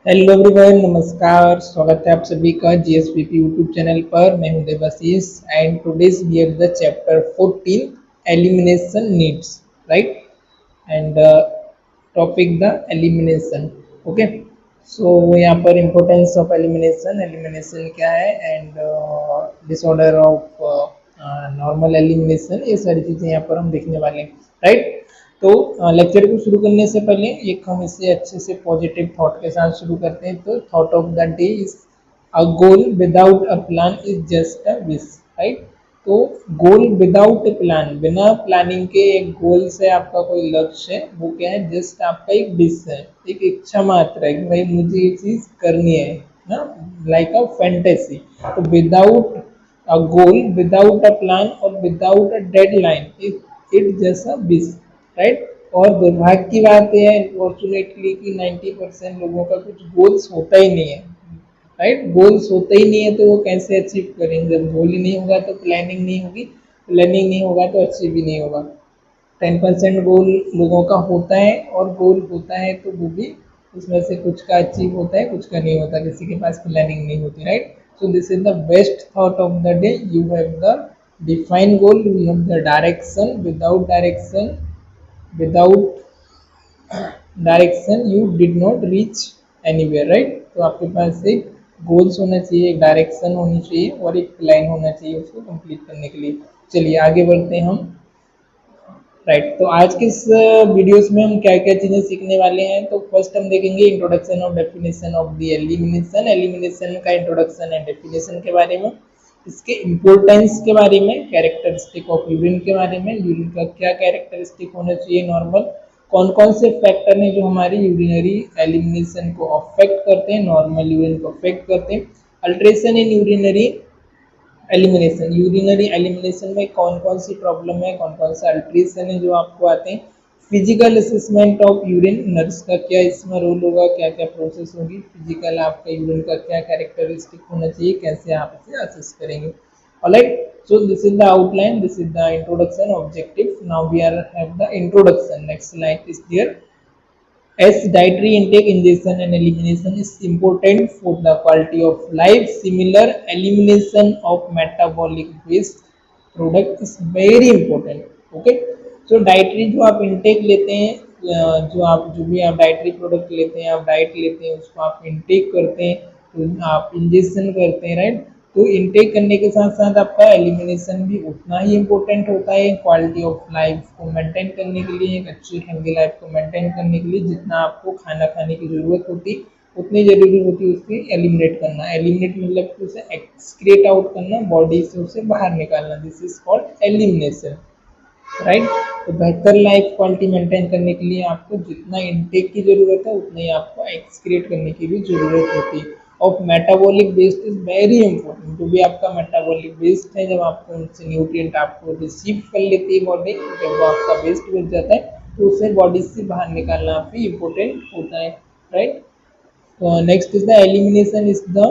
Hello everyone, नमस्कार। स्वागत है आप सभी का जीएसपीपी यूट्यूब चैनल पर। मैं हूं Devashish and today's we have the chapter 14 elimination needs, right? And topic the elimination. Okay, so यहाँ पर इम्पोर्टेंस ऑफ एलिमिनेशन, एलिमिनेशन क्या है and disorder of normal elimination, ये सारी चीज़ें यहाँ पर हम देखने वाले हैं, राइट? तो लेक्चर को शुरू करने से पहले एक हम इसे अच्छे से पॉजिटिव थॉट के साथ शुरू करते हैं। तो thought of the day is a goal without a plan is just a wish, right? तो गोल विदाउट ए प्लान, बिना प्लानिंग के एक गोल से आपका कोई लक्ष्य है, वो क्या है? जस्ट आपका एक विश है, एक इच्छा मात्र है कि भाई मुझे ये चीज करनी है ना, लाइक अ फैंटेसी। तो without a goal, without a plan और without a deadline it just a wish, right? और दुर्भाग्य की बात यह है अनफॉर्चुनेटली कि 90% लोगों का कुछ गोल्स होता ही नहीं है, राइट? गोल्स होते ही नहीं है तो वो कैसे अचीव करेंगे? जब गोल ही नहीं होगा तो प्लानिंग नहीं होगी, प्लानिंग नहीं होगा तो अचीव भी नहीं होगा। 10% गोल लोगों का होता है, और गोल होता है तो वो भी उसमें से कुछ का अचीव होता है, कुछ का नहीं होता, किसी के पास प्लानिंग नहीं होती, right? So this is the best thought of the day. You have the define goal, you have the direction. Without direction you did not reach anywhere, right? तो आपके पास एक गोल्स होना चाहिए, एक डायरेक्शन होनी चाहिए और एक प्लान होना चाहिए उसको कंप्लीट करने के लिए। चलिए आगे बढ़ते हैं हम, राइट? तो आज के इस वीडियोस में हम क्या क्या चीज़ें सीखने वाले हैं। तो फर्स्ट हम देखेंगे इंट्रोडक्शन और definition of the elimination, elimination का इंट्रोडक्शन एंड डेफिनेशन के बारे में, इसके इम्पोर्टेंस के बारे में, कैरेक्टरिस्टिक ऑफ यूरिन के बारे में, यूरिन का क्या कैरेक्टरिस्टिक होना चाहिए नॉर्मल, कौन कौन से फैक्टर हैं जो हमारी यूरिनरी एलिमिनेशन को अफेक्ट करते हैं, नॉर्मल यूरिन को अफेक्ट करते हैं, अल्ट्रेशन इन यूरिनरी एलिमिनेशन, यूरिनरी एलिमिनेशन में कौन कौन सी प्रॉब्लम है, कौन कौन सा अल्ट्रेशन है जो आपको आते हैं, physical assessment of urine, nurse का क्या इसमें रोल होगा, क्या क्या प्रोसेस होगी, फिजिकल आपका यूरिन का क्या कैरेक्टरिस्टिक होना चाहिए, कैसे आप इसे असेस करेंगे। Alright, so this is the outline, this is the introduction objective. Now we are have the introduction. Next slide is there. As dietary intake, ingestion and elimination is important for the quality of life, similar elimination of metabolic waste product is very important. Okay, so dietary जो आप intake लेते हैं, जो भी आप dietary product लेते हैं, आप डाइट लेते हैं, उसको आप इनटेक करते हैं, तो आप इंजेक्शन करते हैं, राइट? तो इनटेक करने के साथ साथ आपका एलिमिनेशन भी उतना ही इम्पोर्टेंट होता है क्वालिटी ऑफ लाइफ को मेंटेन करने के लिए, एक अच्छी हेल्दी लाइफ को मेंटेन करने के लिए। जितना आपको खाना खाने की ज़रूरत होती, उतनी ज़रूरी होती है उसकी एलिमिनेट करना। एलिमिनेट मतलब कि उसे एक्सक्रीट आउट करना, बॉडी से उसे बाहर निकालना, this is called elimination, right? तो बेहतर लाइफ क्वालिटी मेंटेन करने के लिए आपको जितना इनटेक की जरूरत है उतना ही आपको एक्सक्रीट करने की भी जरूरत होती है। और metabolic waste is very important. जो भी आपका मेटाबॉलिक वेस्ट है, जब आपको उनसे न्यूट्रिएंट आपको रिसीव कर लेती है बॉडी, जब वो आपका वेस्ट बच जाता है तो उसे बॉडी से बाहर निकालना भी इम्पोर्टेंट होता है, right? Next is the elimination is the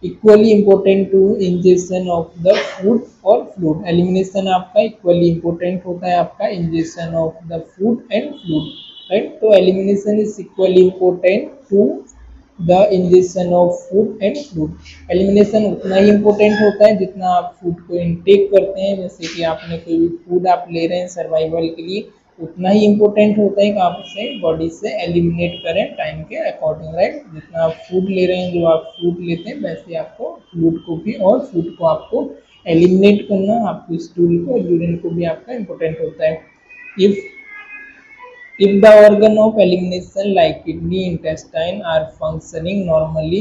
equally important to ingestion of the food or fluid. Elimination आपका equally important होता है आपका ingestion of the food and fluid, right? तो elimination is equally important to the ingestion of food and fluid. Elimination उतना ही important होता है जितना आप food को intake करते हैं। जैसे कि आपने कोई भी food आप ले रहे हैं survival के लिए, उतना ही इम्पोर्टेंट होता है कि आप उसे बॉडी से एलिमिनेट करें टाइम के अकॉर्डिंग, राइट? जितना आप फूड ले रहे हैं, जो आप फूड लेते हैं, वैसे आपको फ्लूइड को भी और फूड को आपको एलिमिनेट करना, आपको स्टूल को और यूरिन को भी आपका इम्पोर्टेंट होता है। If If the organ of elimination like kidney, intestine are functioning normally,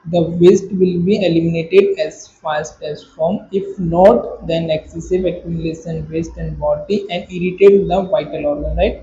the waste will be eliminated as fast as form. If not, then excessive accumulation waste and body and irritate the vital organ, right?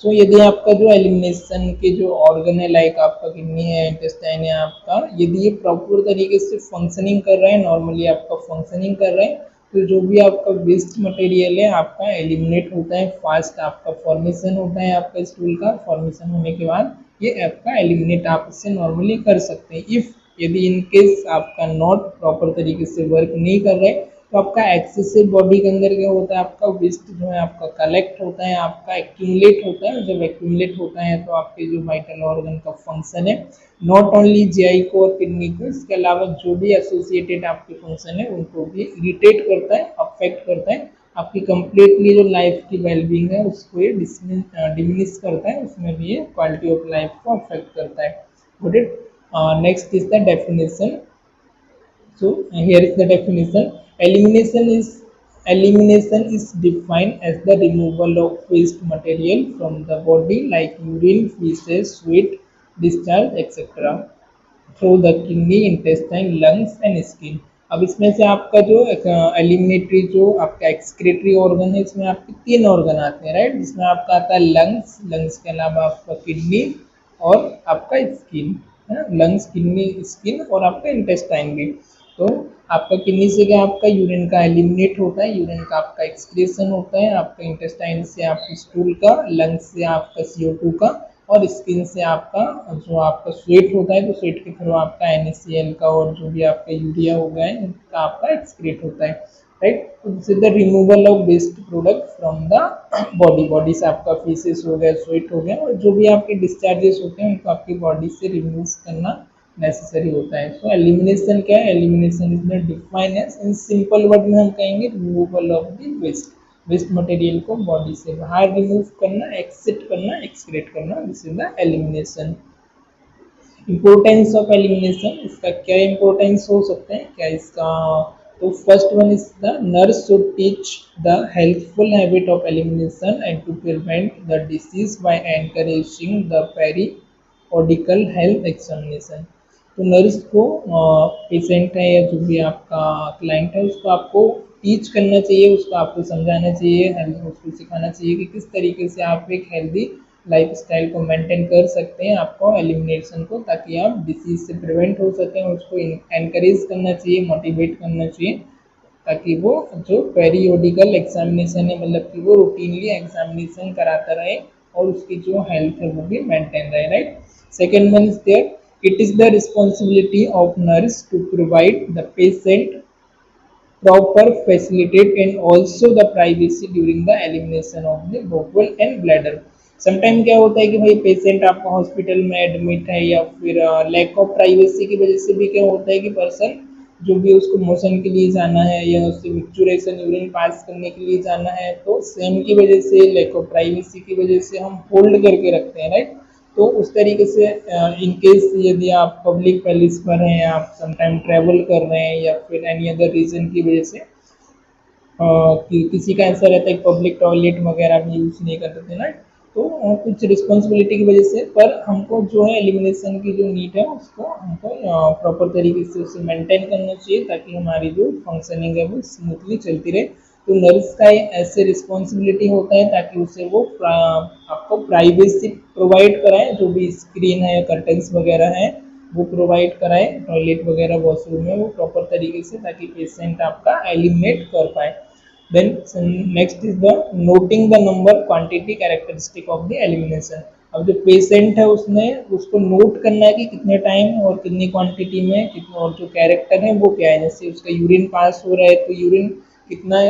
सो यदि आपका जो elimination के जो organ है, like आपका kidney है, intestine है आपका, यदि ये प्रॉपर तरीके से फंक्शनिंग कर रहा है, नॉर्मली आपका फंक्शनिंग कर रहे हैं, तो जो भी आपका वेस्ट मटेरियल है आपका एलिमिनेट होता है फास्ट, आपका फॉर्मेशन होता है, आपका स्टूल का फॉर्मेशन होने के बाद ये आपका एलिमिनेट आप इससे नॉर्मली कर सकते हैं। इफ यदि इन केस आपका नॉट प्रॉपर तरीके से वर्क नहीं कर रहे, तो आपका एक्सेसिव बॉडी के अंदर क्या होता है, आपका वेस्ट जो है आपका कलेक्ट होता है, आपका एक्यूमुलेट होता है। जब एक्यूमुलेट होता है तो आपके जो वाइटल ऑर्गन का फंक्शन है, नॉट ओनली जीआई को और किडनी को, इसके अलावा जो भी एसोसिएटेड आपके फंक्शन है उनको भी इरिटेट करता है, अफेक्ट करता है। आपकी कंप्लीटली जो लाइफ की वेलबींग है उसको ये डिमिनिश करता है, उसमें भी ये क्वालिटी ऑफ लाइफ को अफेक्ट करता है। Good it. Next is the definition. So here is the definition. Elimination is defined as the removal of waste material from the body like urine, feces, sweat, discharge, etc. through the kidney, intestine, lungs and skin. अब इसमें से आपका जो एलिमिनेटरी जो आपका excretory organ है, इसमें आपके 3 ऑर्गन आते हैं, राइट, जिसमें आपका आता है लंग्स, लंग्स के अलावा आपका किडनी और आपका स्किन है, लंग्स, किडनी, स्किन और आपका इंटेस्टाइन भी। तो आपका किडनी से क्या, आपका यूरिन का एलिमिनेट होता है, यूरिन का आपका एक्सक्रीशन होता है, आपका इंटेस्टाइन से आपका स्टूल का, लंग्स से आपका CO2 का और स्किन से आपका जो आपका स्वेट होता है, तो स्वेट के थ्रू आपका NaCl का और जो भी आपका यूरिया हो गया है इनका आपका एक्सक्रीट होता है, राइट। तो this is the removal of waste product from the body, body से आपका फीसेस हो गया, स्वेट हो गया और जो भी आपके डिस्चार्जेस होते हैं उनको आपकी बॉडी से रिमूव करना नेसेसरी होता है। सो एलिमिनेशन क्या है, elimination is define as, in simple word में हम कहेंगे removal of the waste, waste material को बॉडी से बाहर रिमूव करना, एक्सिट करना, एक्सक्रीट करना, this is the elimination. Importance of elimination, इसका क्या इम्पोर्टेंस हो सकते हैं, क्या इसका, तो first one is the nurse should teach the helpful habit of elimination and to prevent the disease by encouraging the periodical health examination. तो nurse को पेशेंट है या जो भी आपका क्लाइंट है उसको आपको टीच करना चाहिए, उसको आपको समझाना चाहिए, उसको सिखाना चाहिए कि किस तरीके से आप एक हेल्दी लाइफस्टाइल को मेंटेन कर सकते हैं, आपको एलिमिनेशन को, ताकि आप डिसीज से प्रिवेंट हो सकें। उसको एनकरेज करना चाहिए, मोटिवेट करना चाहिए, ताकि वो जो पेरियोडिकल एग्जामिनेशन है, मतलब कि वो रूटीनली एग्जामिनेशन कराता रहे और उसकी जो हेल्थ है वो भी मेंटेन रहे, right. Second one is there, it is the responsibility of nurse to provide the patient proper facility and also the privacy during the elimination of the bowel and bladder. Sometime क्या होता है कि भाई patient आपका hospital में admit है या फिर लैक ऑफ प्राइवेसी की वजह से भी क्या होता है कि पर्सन जो भी उसको मोशन के लिए जाना है या उससे मिक्चुरेशन यूरिन पास करने के लिए जाना है, तो सेम की वजह से, लैक ऑफ प्राइवेसी की वजह से हम होल्ड करके रखते हैं, राइट। तो उस तरीके से इन केस यदि आप पब्लिक प्लेस पर हैं, आप समटाइम ट्रैवल कर रहे हैं या फिर एनी अदर रीजन की वजह से किसी का ऐसा रहता है पब्लिक टॉयलेट वगैरह भी यूज़ नहीं करते थे ना, तो कुछ रिस्पॉन्सिबिलिटी की वजह से, पर हमको जो है एलिमिनेशन की जो नीड है उसको हमको प्रॉपर तरीके से उसे मेंटेन करना चाहिए, ताकि हमारी जो फंक्शनिंग है वो स्मूथली चलती रहे। तो नर्स का ऐसे रिस्पॉन्सिबिलिटी होता है ताकि उसे वो आपको प्राइवेसी प्रोवाइड कराए, जो भी स्क्रीन है, कर्टन्स वगैरह हैं वो प्रोवाइड कराए, टॉयलेट वगैरह वॉशरूम में वो प्रॉपर तरीके से, ताकि पेशेंट आपका एलिमिनेट कर पाए। Then next is the noting the number, quantity, characteristic of the elimination. अब जो पेशेंट है उसने उसको नोट करना है कि कितने टाइम और कितनी क्वांटिटी में कितना, और जो कैरेक्टर है वो क्या है, जैसे उसका यूरिन पास हो रहा है तो यूरिन कितना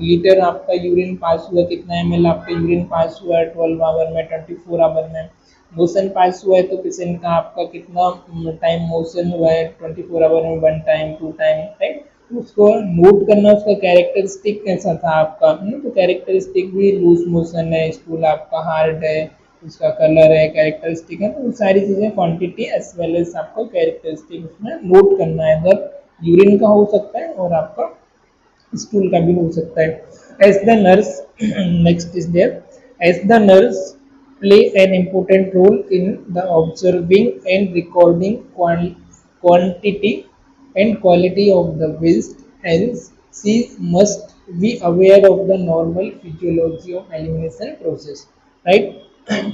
लीटर आपका यूरिन पास हुआ, कितना ml आपका यूरिन पास हुआ है 12 आवर में, 24 आवर में। मोशन पास हुआ है तो पेशेंट का आपका कितना टाइम मोशन हुआ है 24 आवर में, 1 टाइम, 2 टाइम, राइट। उसको नोट करना, उसका कैरेक्टरिस्टिक कैसा था आपका, तो कैरेक्टरिस्टिक भी लूज मोशन है, स्टूल आपका हार्ड है, उसका कलर है, कैरेक्टरिस्टिक है, तो वो सारी चीज़ें क्वांटिटी एज वेल एज आपको कैरेक्टरिस्टिक उसमें नोट करना है। अगर यूरिन का हो सकता है और आपका स्टूल का भी हो सकता है। As the nurse, next is there, as the nurse play an important role in the observing and recording quantity and quality of the waste, hence she must be aware of the normal physiology of elimination process, right।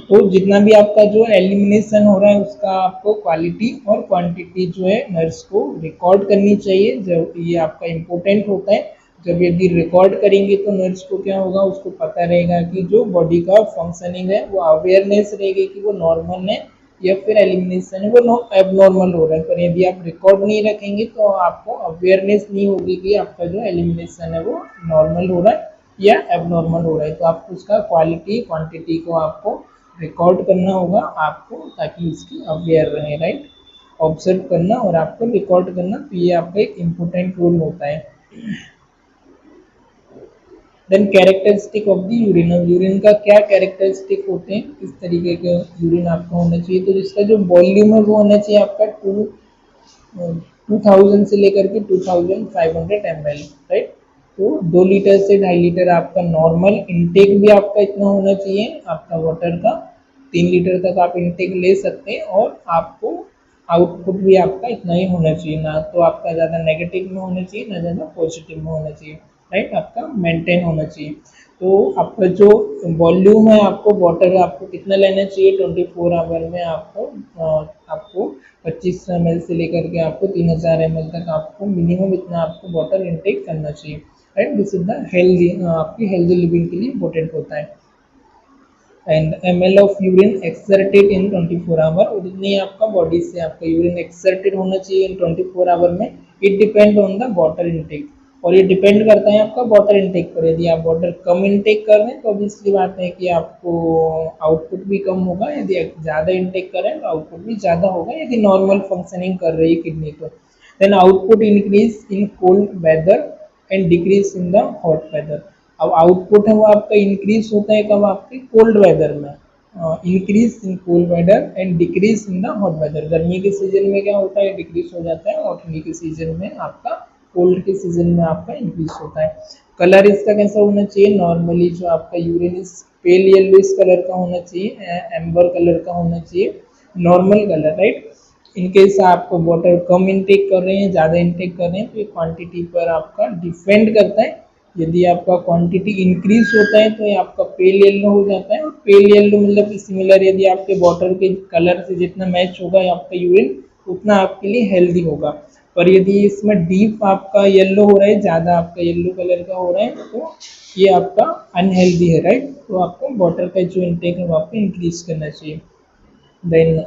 तो जितना भी आपका जो elimination हो रहा है उसका आपको क्वालिटी और क्वांटिटी जो है नर्स को रिकॉर्ड करनी चाहिए, जब ये आपका इम्पोर्टेंट होता है। जब यदि रिकॉर्ड करेंगे तो नर्स को क्या होगा, उसको पता रहेगा कि जो बॉडी का फंक्शनिंग है वो अवेयरनेस रहेगी कि वो नॉर्मल है या फिर एलिमिनेशन है वो एबनॉर्मल हो रहा है। पर यदि आप रिकॉर्ड नहीं रखेंगे तो आपको अवेयरनेस नहीं होगी कि आपका जो एलिमिनेशन है वो नॉर्मल हो रहा है या एबनॉर्मल हो रहा है। तो आपको उसका क्वालिटी क्वांटिटी को आपको रिकॉर्ड करना होगा आपको, ताकि इसकी अवेयर रहे, राइट। ऑब्जर्व करना और आपको रिकॉर्ड करना, तो ये आपका एक इम्पोर्टेंट रोल होता है। Then characteristic of the urine, urine का क्या कैरेक्टरिस्टिक होते हैं, किस तरीके के यूरिन आपका होना चाहिए। तो जिसका जो वॉल्यूम है वो होना चाहिए आपका 2000 से लेकर के 2500 ml, राइट। तो 2 लीटर से 2.5 लीटर आपका नॉर्मल इनटेक भी आपका इतना होना चाहिए आपका वाटर का। 3 लीटर तक आप इनटेक ले सकते हैं और आपको आउटपुट भी आपका इतना ही होना चाहिए, ना तो आपका ज़्यादा नेगेटिव में होना चाहिए ना ज़्यादा पॉजिटिव में होना चाहिए, राइट। आपका मेंटेन होना चाहिए। तो आपका जो वॉल्यूम है आपको वाटर आपको कितना लेना चाहिए 24 आवर में, आपको 25 ml से लेकर के आपको 3000 ml तक आपको मिनिमम इतना आपको वाटर इनटेक करना चाहिए, right. This is the healthy, आपकी हेल्दी लिविंग के लिए इम्पोर्टेंट होता है। And ml of urine excreted in 24 hour, और जितनी आपका बॉडी से आपका यूरिन एक्सर्टेड होना चाहिए इन 24 आवर में, it depend on the water intake. और ये डिपेंड करता है आपका वाटर इनटेक पर। यदि आप वाटर कम इनटेक कर रहे हैं तो ऑब्वियसली बात है कि आपको आउटपुट भी कम होगा, यदि ज़्यादा इनटेक कर रहे हैं तो आउटपुट भी ज़्यादा होगा, यदि नॉर्मल फंक्शनिंग कर रही है किडनी तो। Then output increase in cold weather and decrease in the hot weather. अब आउटपुट है वो आपका इंक्रीज होता है कब, आपके कोल्ड वेदर में, increase in cold weather and decrease in the hot weather. गर्मी के सीजन में क्या होता है, डिक्रीज हो जाता है, और ठंडी के सीजन में आपका, कोल्ड के सीजन में आपका इंक्रीज होता है। कलर इसका कैसा होना चाहिए, नॉर्मली जो आपका यूरिन इस पेल येलोइश कलर का होना चाहिए, एम्बर कलर का होना चाहिए, नॉर्मल कलर, राइट। इनकेस आप वाटर कम इनटेक कर रहे हैं, ज़्यादा इनटेक कर रहे हैं, तो ये क्वांटिटी पर आपका डिपेंड करता है। यदि आपका क्वांटिटी इंक्रीज होता है तो ये आपका पेल येलो हो जाता है, और पेल येलो मतलब सिमिलर, यदि आपके वाटर के कलर से जितना मैच होगा आपका यूरिन उतना आपके लिए हेल्दी होगा। पर यदि इसमें डीप आपका येलो हो रहा है, ज़्यादा आपका येलो कलर का हो रहा है, तो ये आपका अनहेल्दी है, राइट। तो आपको वाटर का जो इनटेक है वो आपको इंक्रीज करना चाहिए। देन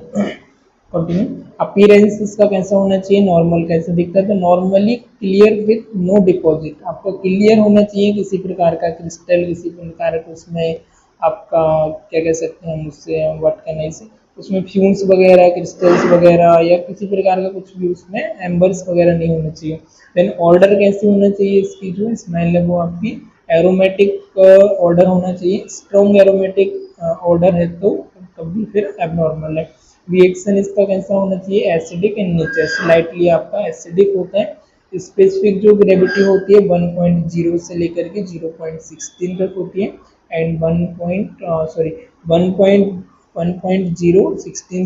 कंटिन्यू, अपीयरेंस इसका कैसा होना चाहिए, नॉर्मल कैसे दिखता है, तो normally clear with no deposit, आपको क्लियर होना चाहिए, किसी प्रकार का क्रिस्टल, किसी प्रकार का उसमें आपका क्या कह सकते हैं हम उससे, व्हाट कैन आई से, उसमें फ्यूम्स वगैरह, क्रिस्टल्स वगैरह या किसी प्रकार का कुछ भी उसमें एम्बर्स वगैरह नहीं होना चाहिए। देन ऑर्डर कैसे होना चाहिए, इसकी जो स्मेल है वो आपकी एरोमेटिक ऑर्डर होना चाहिए। स्ट्रॉन्ग एरोमेटिक ऑर्डर है तो कभी फिर एबनॉर्मल है। रिएक्शन इसका कैसा होना चाहिए, एसिडिक इन नेचर, स्लाइटली आपका एसिडिक होता है। स्पेसिफिक जो ग्रेविटी होती है 1.0 से लेकर के 0.16 तक होती है, एंड 1.016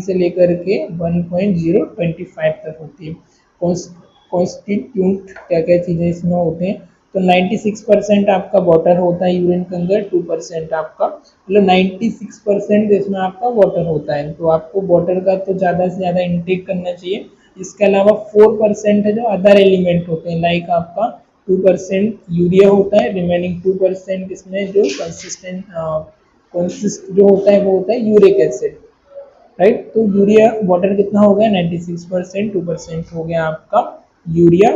से लेकर के 1.025 तक होती है। कॉन्स्टिट्यूंट क्या क्या चीज़ें इसमें होते हैं, तो 96% आपका वाटर होता है यूरिन के अंदर, 2% आपका, मतलब 96% इसमें आपका वाटर होता है। तो आपको वाटर का तो ज़्यादा से ज़्यादा इनटेक करना चाहिए। इसके अलावा 4% है जो अदर एलिमेंट होते हैं, लाइक आपका 2% यूरिया होता है, रिमेनिंग 2% इसमें जो कंसिस्ट जो होता है वो होता है यूरिक एसिड, राइट। तो यूरिया वाटर कितना हो गया 96%, 2% हो गया आपका यूरिया,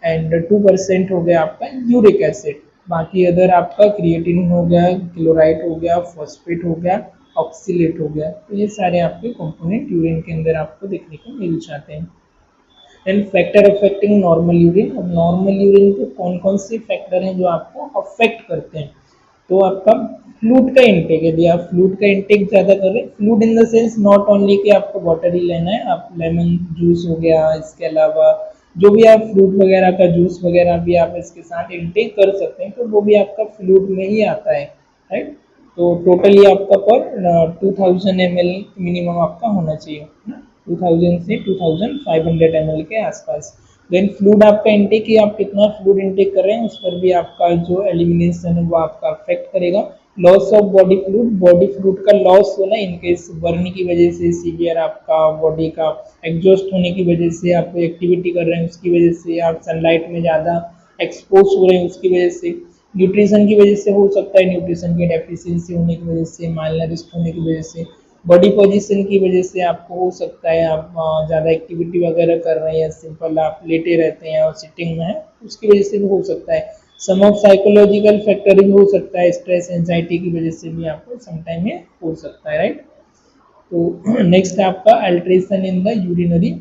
एंड 2% हो गया आपका यूरिक एसिड। बाकी अदर आपका क्रिएटिन हो गया, क्लोराइड हो गया, फॉस्फेट हो गया, ऑक्सीलेट हो गया। तो ये सारे आपके कंपोनेंट यूरिन के अंदर आपको देखने को मिल जाते हैं। And factor affecting normal urine, अब नॉर्मल यूरिन के कौन कौन से फैक्टर हैं जो आपको अफेक्ट करते हैं, तो आपका फ्लूइड का इंटेक, यदि आप फ्लूइड का इंटेक ज़्यादा कर रहे हैं, fluid in the sense not only कि आपको वाटर ही लेना है, आप लेमन जूस हो गया, इसके अलावा जो भी आप फ्रूट वगैरह का जूस वगैरह भी आप इसके साथ इंटेक कर सकते हैं, तो वो भी आपका फ्लूइड में ही आता है, राइट। तो टोटली आपका पर 2000 ml मिनिमम आपका होना चाहिए ना, 2000 से 2500 ml के आसपास। देन फ्लूइड आपका इंटेक, ही आप कितना फ्लूइड इंटेक कर रहे हैं उस पर भी आपका जो एलिमिनेशन है वो आपका अफेक्ट करेगा। लॉस ऑफ बॉडी फ्लूइड का लॉस होना इनकेस बर्न की वजह से, सीवियर आपका बॉडी का एग्जॉस्ट होने की वजह से, आप एक्टिविटी कर रहे हैं उसकी वजह से, आप सनलाइट में ज़्यादा एक्सपोज हो रहे हैं उसकी वजह से, न्यूट्रिशन की वजह से हो सकता है, न्यूट्रिशन की डेफिशिएंसी होने की वजह से, माल नरिश्ड होने की वजह से, बॉडी पोजीशन की वजह से आपको हो सकता है आप ज़्यादा एक्टिविटी वगैरह कर रहे हैं या सिंपल आप लेटे रहते हैं और सिटिंग में है, उसकी वजह से भी हो सकता है। सम ऑफ साइकोलॉजिकल फैक्टर भी हो सकता है, स्ट्रेस एंजाइटी की वजह से भी आपको समटाइम ये हो सकता है, राइट। तो नेक्स्ट आपका alteration in the urinary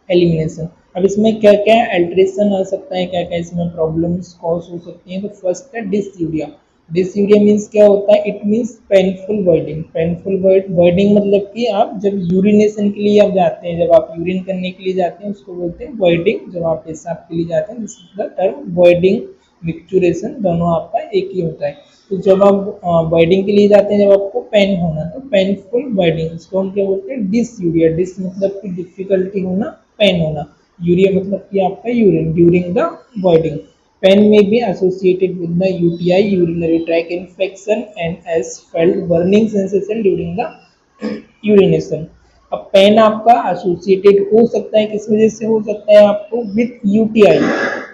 elimination. अब इसमें क्या क्या अल्ट्रेशन आ सकता है, क्या क्या इसमें प्रॉब्लम्स कॉज हो सकती हैं। तो फर्स्ट है डिसयूरिया। डिसयूरिया मीन्स क्या होता है, इट मीन्स पेनफुल बर्डिंग। पेनफुल बर्डिंग मतलब कि आप जब यूरिनेशन के लिए आप जाते हैं, जब आप यूरिन करने के लिए जाते हैं उसको बोलते हैं बर्डिंग। जब आप पेशाब के लिए जाते हैं this is the term birding. Micturition दोनों आपका एक ही होता है। तो जब आप बर्डिंग के लिए जाते हैं, जब आपको पेन होना, तो पेनफुल बर्डिंग, इसको हम क्या बोलते हैं, डिसयूरिया। डिस मतलब कि डिफिकल्टी होना, पेन होना, यूरिया मतलब कि आपका urine during the burning. Pain में be associated with the UTI, urinary tract infection, and as felt burning sensation during the urination. अब पेन आपका एसोसिएटेड हो सकता है, किस वजह से हो सकता है आपको, with UTI.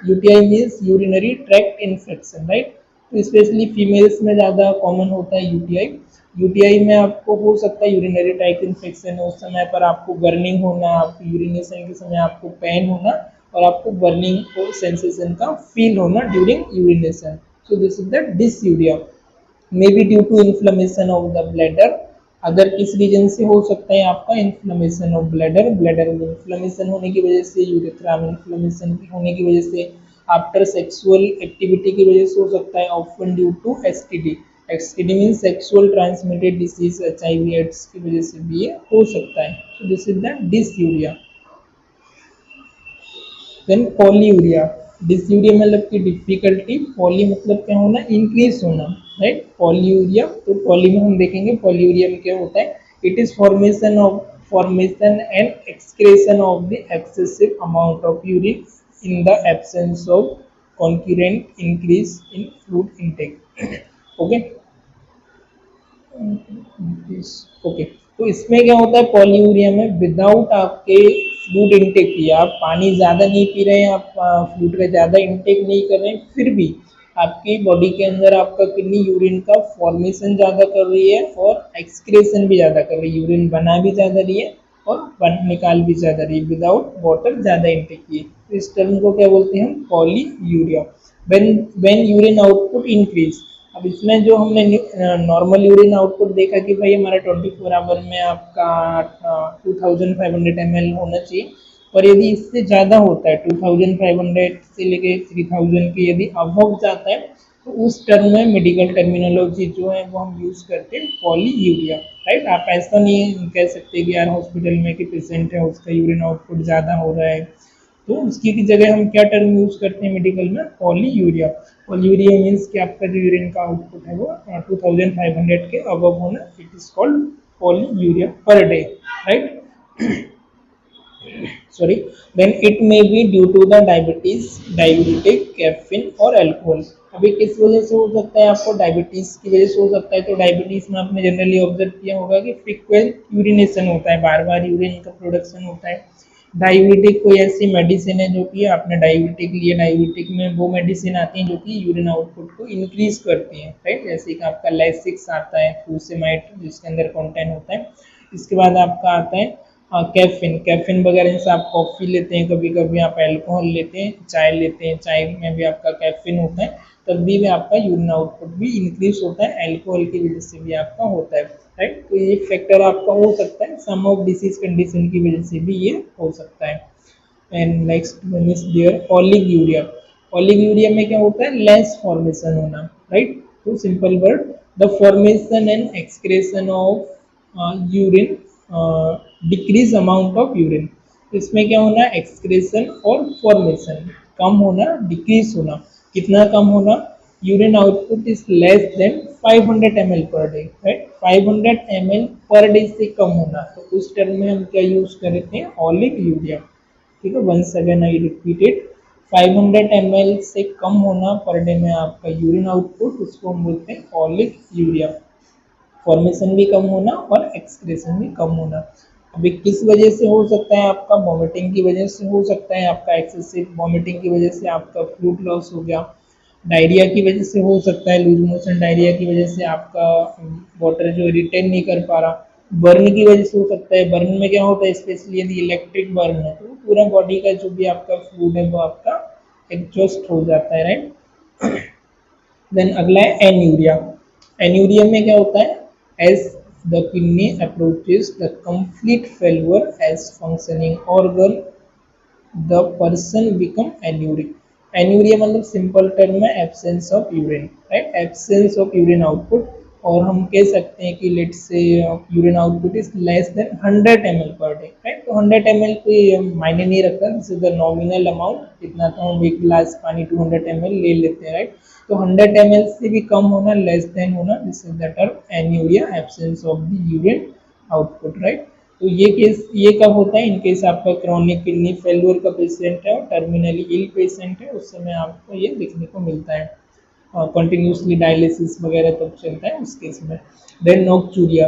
UTI means urinary tract infection, right. तो स्पेशली फीमेल्स में ज़्यादा कॉमन होता है यूटीआई। यूटीआई में आपको हो सकता है यूरिनरी ट्रैक्ट इन्फेक्शन, उस समय पर आपको बर्निंग होना, आपको यूरिनेशन के समय आपको पेन होना और आपको बर्निंग और सेंसेशन का फील होना during urination. So this is the dysuria. May be due to inflammation of the bladder. अगर किस रीजन से हो सकता है आपका, इन्फ्लेमेशन ऑफ ब्लैडर। ब्लैडर में इन्फ्लेमेशन होने की वजह से, यूरेथ्रा में इन्फ्लेमेशन होने की वजह से, आफ्टर सेक्सुअल एक्टिविटी की वजह से हो सकता है, often due to STD. STD mean sexual transmitted disease, HIV AIDS की वजह से भी ये हो सकता है। So this is the dysuria. Then polyuria. Dysuria मतलब कि डिफिकल्टी, पॉली मतलब क्या होना, इंक्रीज होना, राइट। पॉलीयूरिया, तो पॉली में हम देखेंगे पॉलीयूरिया में क्या होता है, it is formation and excretion of the excessive amount of urine in the absence of concurrent increase in fluid intake. Okay, okay. तो इसमें क्या होता है, पॉलीयूरिया में विदाउट आपके फ्लूइड इनटेक किया, आप पानी ज़्यादा नहीं पी रहे हैं, आप फ्लूइड का ज़्यादा इनटेक नहीं कर रहे हैं, फिर भी आपकी बॉडी के अंदर आपका किडनी यूरिन का फॉर्मेशन ज़्यादा कर रही है और एक्सक्रेशन भी ज़्यादा कर रही है, यूरिन बना भी ज़्यादा रही है और निकाल भी ज़्यादा रही है, विदाउट वाटर ज़्यादा इनटेक किए। तो इस टर्म को क्या बोलते हैं हम, polyuria. When urine output increase. अब इसमें जो हमने नॉर्मल यूरिन आउटपुट देखा कि भाई हमारा 24 आवर में आपका 2500 ml होना चाहिए, और यदि इससे ज़्यादा होता है 2500 से लेके 3000 के यदि अबव जाता है, तो उस टर्म में मेडिकल टर्मिनोलॉजी जो है वो हम यूज़ करते हैं पॉलीयूरिया, राइट। आप ऐसा नहीं कह सकते कि यार हॉस्पिटल में कि पेशेंट है उसका यूरिन आउटपुट ज़्यादा हो रहा है, तो उसकी की जगह हम क्या टर्म यूज करते हैं मेडिकल में, पॉलीयूरिया। पॉलीयूरिया मीन्स कि आपका जो यूरिन का आउटपुट है वो 2500 के अबव होना, it is called polyuria per day, right. Sorry. Then it may be due to the diabetes, diabetic, caffeine और अल्कोहल। अभी किस वजह से हो सकता है, आपको डायबिटीज की वजह से हो सकता है। तो डायबिटीज में आपने जनरली ऑब्जर्व किया होगा कि फ्रीक्वेंट यूरिनेशन होता है, बार बार यूरिन का प्रोडक्शन होता है। डायबिटिक कोई ऐसी मेडिसिन है जो कि आपने डायबिटिक लिए, डायबिटिक में वो मेडिसिन आती हैं जो कि यूरिन आउटपुट को इंक्रीज करती हैं, राइट। जैसे कि आपका लेसिक्स आता है, फ्यूसेमाइड जिसके अंदर कंटेंट होता है। इसके बाद आपका आता है कैफीन। कैफीन वगैरह से आप कॉफ़ी लेते हैं, कभी कभी आप अल्कोहल लेते हैं, चाय लेते हैं, चाय में भी आपका कैफीन होता है, तब भी आपका यूरिन आउटपुट भी इंक्रीज होता है, अल्कोहल की वजह से भी आपका होता है, राइट। तो ये फैक्टर आपका हो सकता है, सम ऑफ डिसीज कंडीशन की वजह से भी ये हो सकता है। And next one is there oliguria. Oliguria में क्या होता है, लेस फॉर्मेशन होना, राइट। तो simple word, the formation and excretion of urine, decrease amount of urine. इसमें क्या होना, एक्सक्रेशन और फॉर्मेशन कम होना, डिक्रीज होना। कितना कम होना, urine output is less then 500 ml per day, right. 500 ml per day से कम होना, तो उस टर्म में हम क्या यूज करते हैं, ओलिगोयूरिया, ठीक है। Once again I repeated, 500 ml से कम होना पर डे में आपका यूरिन आउटपुट, उसको हम बोलते हैं ओलिगोयूरिया। फॉर्मेशन भी कम होना और एक्सक्रेशन भी कम होना। अभी किस वजह से हो सकता है, आपका वॉमिटिंग की वजह से हो सकता है, आपका एक्सेसिव वॉमिटिंग की वजह से आपका फ्लूइड लॉस हो गया, डायरिया की वजह से हो सकता है, लूज मोशन डायरिया की वजह से आपका वाटर जो रिटेन नहीं कर पा रहा, बर्न की वजह से हो सकता है। बर्न में क्या होता है, स्पेशली यदि इलेक्ट्रिक बर्न है तो पूरा बॉडी का जो भी आपका फ्लूइड है वो आपका एग्जॉस्ट हो जाता है, राइट। देन अगला है एन्यूरिया। एन्यूरिया में क्या होता है, as the kidney approaches the complete failure as functioning organ the person become anuric. Anuria मतलब सिंपल टर्म में absence of urine, right, absence of urine output. और हम कह सकते हैं कि let's say urine output is less than 100 ml per day, right. तो 100 ml कोई मायने नहीं रखता, this is the nominal amount. इतना तो हम एक गिलास पानी 200 ml ले लेते हैं, राइट। तो 100 ml से भी कम होना, लेस देन होना, this is the term anuria, absence of the urine output, right. तो ये केस ये कब होता है, इन केस आपका क्रॉनिक किडनी फेल्यूर का पेशेंट है और टर्मिनली इल पेशेंट है, उस समय आपको ये देखने को मिलता है। कंटिन्यूसली डायलिसिस वगैरह तब चलता है उस केस में। देन नॉक्चूरिया।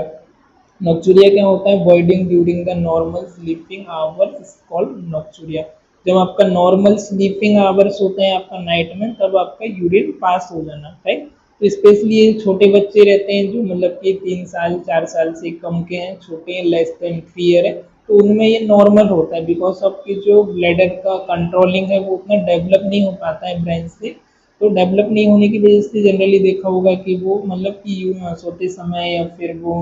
नॉक्चूरिया क्या होता है, voiding during the normal sleeping hour is called nocturia. जब आपका नॉर्मल स्लीपिंग आवर्स होते हैं आपका नाइट में, तब आपका यूरिन पास हो जाना, राइट। तो स्पेशली ये छोटे बच्चे रहते हैं जो मतलब कि 3 साल 4 साल से कम के हैं, छोटे हैं, लेस देन 3 ईयर है, तो उनमें ये नॉर्मल होता है बिकॉज ऑफ की जो ब्लैडर का कंट्रोलिंग है वो उतना डेवलप नहीं हो पाता है ब्रेन से। तो डेवलप नहीं होने की वजह से जनरली देखा होगा कि वो मतलब कि सोते समय या फिर वो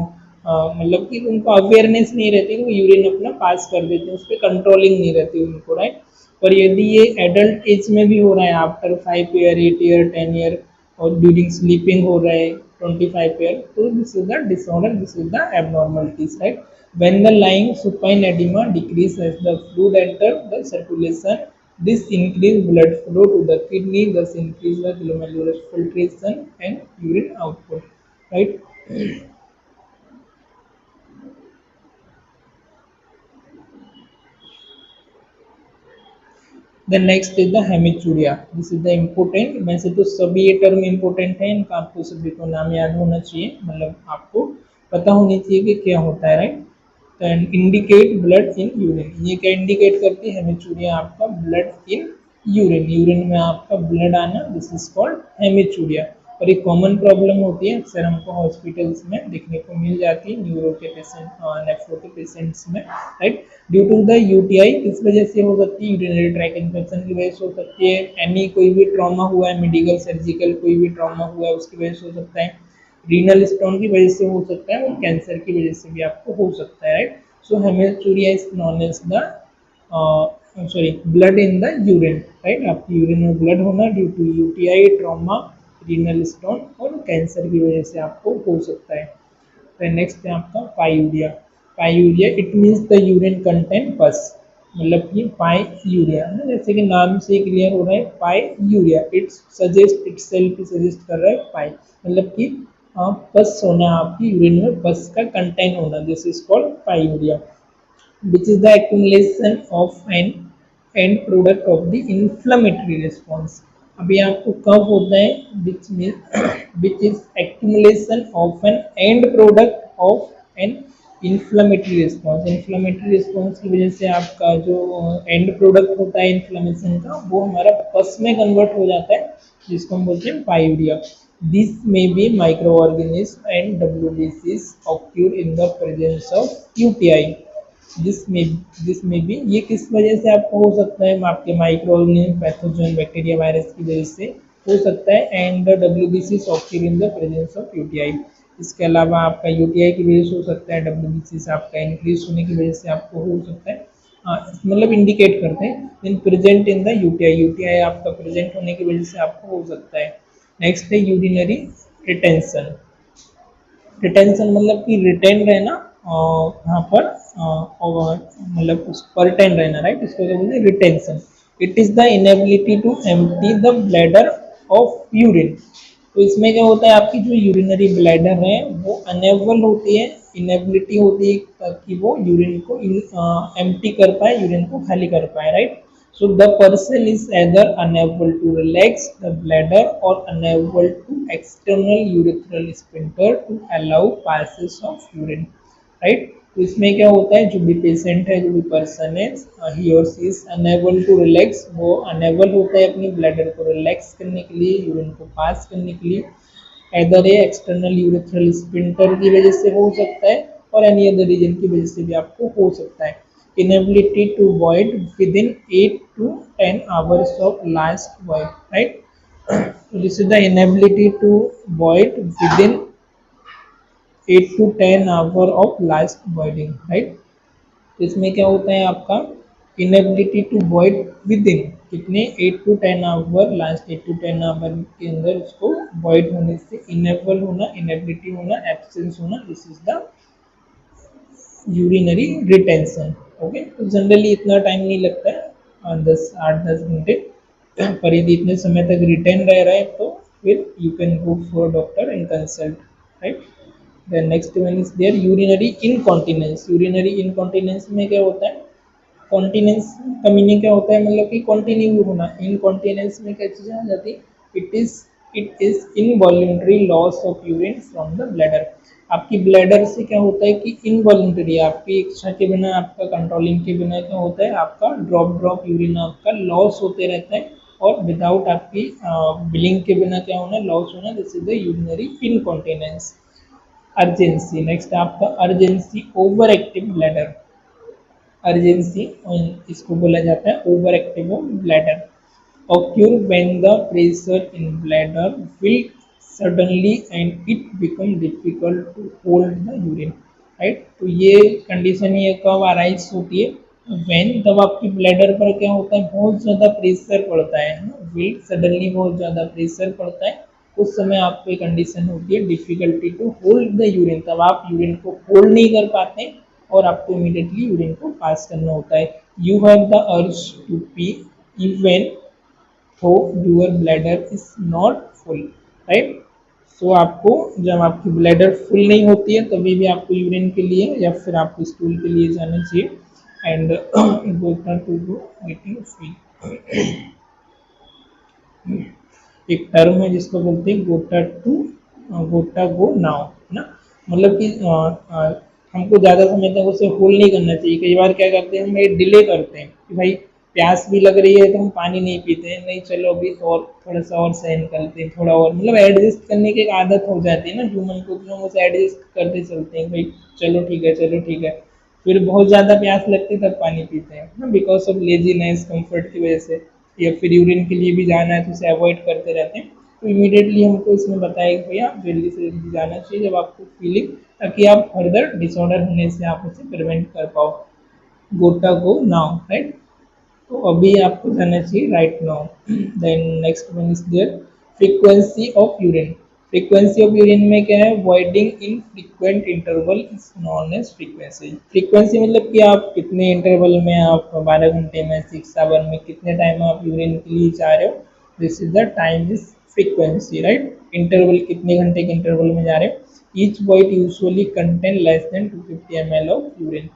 मतलब कि उनको अवेयरनेस नहीं रहती, वो यूरिन अपना पास कर देते हैं, उस पर कंट्रोलिंग नहीं रहती उनको, राइट। पर यदि ये एडल्ट एज में भी हो रहा है, आफ्टर 5 ईयर 8 ईयर 10 ईयर, और ड्यूरिंग स्लीपिंग हो रहा है 25 ईयर, तो this is the disorder, this is the abnormalities, right. when the lying supine edema decrease as the fluid enter the circulation, this increase blood flow to the kidney, thus increase the glomerular filtration and urine output, right. Then next is the hematuria. This is the important, वैसे तो सभी ये term important है, इनका आपको सभी को नाम याद होना चाहिए, मतलब आपको पता होनी चाहिए कि क्या होता है, right. And indicate blood in urine, ये क्या इंडिकेट करती है, हेमेचूरिया आपका ब्लड इन यूरिन, यूरिन में आपका ब्लड आना, दिस इज कॉल्ड हेमेचूरिया। और एक कॉमन प्रॉब्लम होती है, अक्सर हमको हॉस्पिटल्स में देखने को मिल जाती है न्यूरो के पेशेंट, नेफ्रो के पेशेंट्स में, right. Due to the UTI, किस वजह से हो सकती है, यूरिनरी ट्रैक इन्फेक्शन की वजह से हो सकती है, एनी कोई भी ट्रॉमा हुआ है, मेडिकल सर्जिकल कोई भी ट्रॉमा हुआ है उसकी वजह से हो सकता है, रीनल स्टोन की वजह से हो सकता है, और कैंसर की वजह से भी आपको हो सकता है, right. So hematuria is known as the sorry blood in the urine, right. आपकी यूरिन में ब्लड होना due to UTI, trauma, renal stone और कैंसर की वजह से आपको हो सकता है। तो नेक्स्ट है आपका पायूरिया। पायूरिया it means the urine content पस, मतलब कि पाई यूरिया है, जैसे कि नाम से क्लियर हो रहा है, pyuria, it suggest itself suggest कर रहा है पाई, मतलब कि पस होना, आपकी यूरिन में पस का कंटेंट होना, this is called पायूरिया, which is the accumulation of an end product of the inflammatory response। अभी आपको कब होता है, which means which is accumulation of an end product of an inflammatory response। inflammatory response की वजह से आपका जो end product होता है inflammation का, वो हमारा पस में कन्वर्ट हो जाता है, जिसको हम बोलते हैं पायूरिया। This may be microorganism and WBCs occur in the presence of UTI। This में भी ये किस वजह से आपको हो सकता है, आपके micro organism, pathogen, bacteria, virus की वजह से हो सकता है, and WBC occur in the presence of UTI. इसके अलावा आपका यूटीआई की वजह से हो सकता है, WBC आपका इंक्रीज होने की वजह से आपको हो सकता है, मतलब इंडिकेट करते हैं in present in the UTI, UTI आपका प्रेजेंट होने की वजह से आपको हो सकता है। नेक्स्ट है यूरिनरी रिटेंशन। रिटेंशन मतलब कि रिटेन रहना, यहाँ पर मतलब उस पर रिटेन रहना, राइट, इसको क्या बोलते हैं, retention. It is the inability to empty the bladder of urine. तो इसमें क्या होता है, आपकी जो यूरिनरी ब्लैडर है वो अनेबल होती है, इनेबिलिटी होती है कि वो यूरिन को एम्प्टी कर पाए, यूरिन को खाली कर पाए, right. So the person is either unable to relax the bladder or unable to external urethral sphincter to allow passage of urine, right। तो इसमें क्या होता है, जो भी पेशेंट है, जो भी पर्सन है, ही और सी इज अनेबल टू रिलैक्स, वो अनेबल होता है अपनी ब्लैडर को रिलैक्स करने के लिए, यूरिन को पास करने के लिए, इधर ये एक्सटर्नल यूरेथ्रल स्फिंक्टर की वजह से हो सकता है, और एनी अदर रीजन की वजह से भी आपको हो सकता है। Inability to void within 8 to 10 hours of last void, right? So this is the inability to void within 8 to 10 hour of last voiding, right? तो इसमें क्या होता है आपका inability to void within कितने 8 to 10 hour, last 8 to 10 hour के अंदर उसको वॉइड होने से इनेबल होना, इनएबिलिटी होना, एब्सेंस होना, this is the urinary retention. Okay, तो जनरली इतना टाइम नहीं लगता है, 10 8 10 घंटे, पर यदि इतने समय तक रिटेन रह रहा है तो फिर you can go for doctor and consult, right. Then next one is there urinary incontinence. Urinary incontinence में क्या होता है, कॉन्टिनेंस का मीनिंग क्या होता है, मतलब कि कंटिन्यू होना। इनकॉन्टिनेंस में क्या चीज़ आ जाती है, it is involuntary loss of urine from the bladder. आपकी ब्लैडर से क्या होता है कि इनवॉल्यूंटरी, आपकी इच्छा के बिना, आपका कंट्रोलिंग के बिना क्या होता है, आपका ड्रॉप ड्रॉप यूरिन आपका लॉस होते रहता है, और विदाउट आपकी बिलिंग के बिना क्या होना, लॉस होना, this is the urinary incontinence. Urgency, next आपका urgency over active bladder. Urgency इसको बोला जाता है over active bladder. occur when the pressure in bladder will suddenly and it become difficult to hold the urine, right? तो ये condition ये कब arise होती है, when तब आपकी ब्लैडर पर क्या होता है, बहुत ज़्यादा प्रेशर पड़ता है, will सडनली बहुत ज़्यादा प्रेशर पड़ता है, उस समय आपको कंडीशन होती है difficulty to hold the urine, तब आप यूरिन को होल्ड नहीं कर पाते और आपको इमीडिएटली यूरिन को पास करना होता है। You have the urge to pee even though your bladder is not full, right. So आपको जब आपकी ब्लैडर फुल नहीं होती है तभी भी आपको यूरिन के लिए या फिर आपको स्टूल के लिए जाना चाहिए, एंड गोटा टू गो गेटिंग फ्री। एक टर्म है जिसको बोलते हैं गोटा गो नाउ, है ना। मतलब कि हमको ज़्यादा समय तक उसे होल्ड नहीं करना चाहिए। कई बार क्या करते हैं, हम ये डिले करते हैं कि भाई प्यास भी लग रही है तो हम पानी नहीं पीते हैं, नहीं चलो अभी और थोड़ा सा और सहन करते हैं, थोड़ा और, मतलब एडजस्ट करने की एक आदत हो जाती है ना ह्यूमन को, कि हम उसे एडजस्ट करते चलते हैं, भाई चलो ठीक है, चलो ठीक है। फिर बहुत ज़्यादा प्यास लगती है तब पानी पीते हैं ना, बिकॉज ऑफ लेजीनेस, कंफर्ट की वजह से, या फिर यूरिन के लिए भी जाना है तो उसे अवॉइड करते रहते हैं। तो इमीडिएटली हमको इसमें बताया कि भैया जल्दी से जल्दी जाना चाहिए जब आपको फीलिंग, ताकि आप फर्दर डिसऑर्डर होने से आप उसे प्रिवेंट कर पाओ। गोटा गो नाउ, राइट। तो अभी आपको जाना चाहिए right now. Then next one is there frequency of urine. Frequency of urine में क्या है, voiding in frequent interval is known as frequency. Frequency मतलब कि आप कितने इंटरवल में, आप 12 घंटे में, 6 आवर में, कितने टाइम आप यूरिन के लिए जा रहे हो, this is the time is frequency, right. Interval कितने घंटे के इंटरवल में जा रहे हो। Each void usually contain less than 250 ml of urine.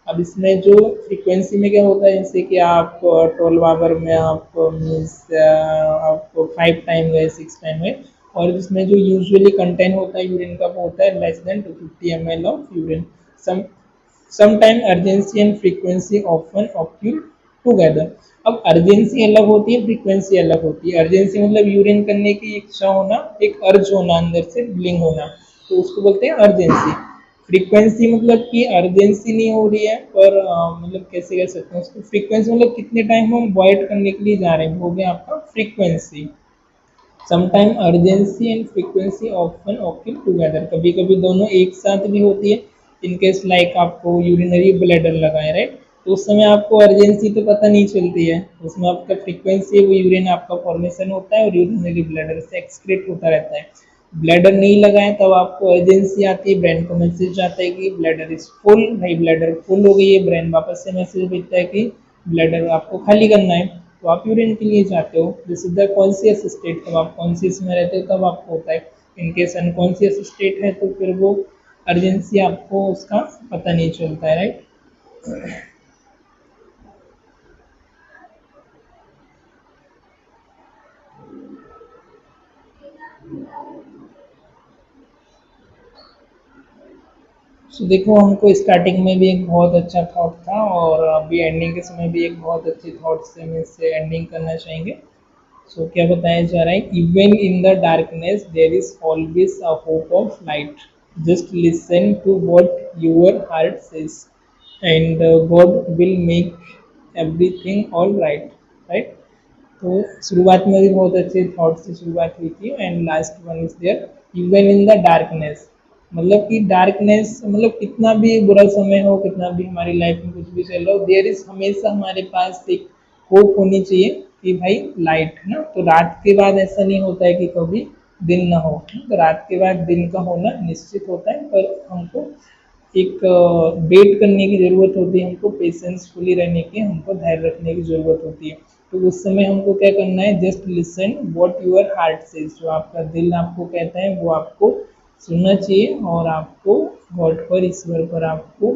अब इसमें जो फ्रीक्वेंसी में क्या होता है, जैसे कि आप 12 आवर में आप मीन्स आप 5 टाइम गए, 6 टाइम गए, और जिसमें जो यूजुअली कंटेंट होता है यूरिन का वो होता है less than 250 ml of urine. Sometime urgency and frequency often occur together. अब अर्जेंसी अलग होती है, फ्रीक्वेंसी अलग होती है। अर्जेंसी मतलब यूरिन करने की इच्छा होना, एक अर्ज होना, अंदर से ब्लिंग होना, तो उसको बोलते हैं अर्जेंसी। फ्रीक्वेंसी मतलब कि अर्जेंसी नहीं हो रही है, पर मतलब कैसे कह सकते हैं उसको, फ्रीक्वेंसी मतलब कितने टाइम हम वॉइड करने के लिए जा रहे हैं, हो गया आपका frequency. Sometime urgency and frequency often occur together, कभी कभी दोनों एक साथ भी होती है। इनकेस लाइक आपको यूरिनरी ब्लैडर लगा है, राइट, तो उस समय आपको अर्जेंसी तो पता नहीं चलती है, उसमें आपका फ्रीक्वेंसी वो यूरिन आपका फॉर्मेशन होता है और यूरिनरी ब्लैडर से एक्सक्रीट होता रहता है। ब्लैडर नहीं लगाए तब आपको अर्जेंसी आती है, ब्रेन को मैसेज आता है कि ब्लैडर इज फुल, भाई ब्लैडर फुल हो गई है, ब्रेन वापस से मैसेज भेजता है कि ब्लैडर आपको खाली करना है, तो आप यूरिन के लिए जाते हो। This is the conscious state, तब आप कॉन्शियस में रहते हो तब आपको होता है। इनकेस अनकॉन्शियस स्टेट है तो फिर वो अर्जेंसी आपको उसका पता नहीं चलता है, राइट। सो देखो, हमको स्टार्टिंग में भी एक बहुत अच्छा थॉट था और अभी एंडिंग के समय भी एक बहुत अच्छे थॉट से हम इससे एंडिंग करना चाहेंगे। सो क्या बताया जा रहा है, even in the darkness there is always a hope of light. Just listen to what your heart says, and God will make everything all right. Right. तो शुरुआत में भी बहुत अच्छे थॉट से शुरुआत हुई थी, and last one is there even in the darkness. मतलब कि डार्कनेस मतलब कितना भी बुरा समय हो, कितना भी हमारी लाइफ में कुछ भी चल रहा हो, देयर इज हमेशा हमारे पास एक होप होनी चाहिए कि भाई लाइट है ना। तो रात के बाद ऐसा नहीं होता है कि कभी दिन ना हो, तो रात के बाद दिन का होना निश्चित होता है, पर हमको एक वेट करने की ज़रूरत होती है, हमको पेशेंसफुली रहने की, हमको धैर्य रखने की ज़रूरत होती है। तो उस समय हमको क्या करना है, just listen what your heart says. जो आपका दिल आपको कहता है वो आपको सुनना चाहिए, और आपको गॉड पर, ईश्वर पर आपको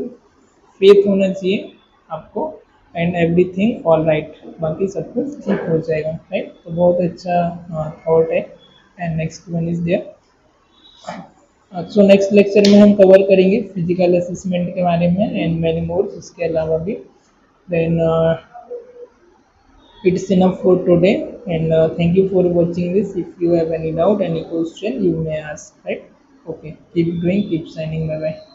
फेथ होना चाहिए आपको, एंड एवरीथिंग ऑल राइट, बाकी सब कुछ ठीक हो जाएगा। राइट। तो बहुत अच्छा थॉट है। And next one is there. So next lecture में हम कवर करेंगे फिजिकल असेसमेंट के बारे में एंड मैनी मोर, इसके अलावा भी। Then it's enough for today, and thank you for watching this. If you have any doubt, any question, you may ask. Right. Okay, keep doing, keep signing. Bye bye.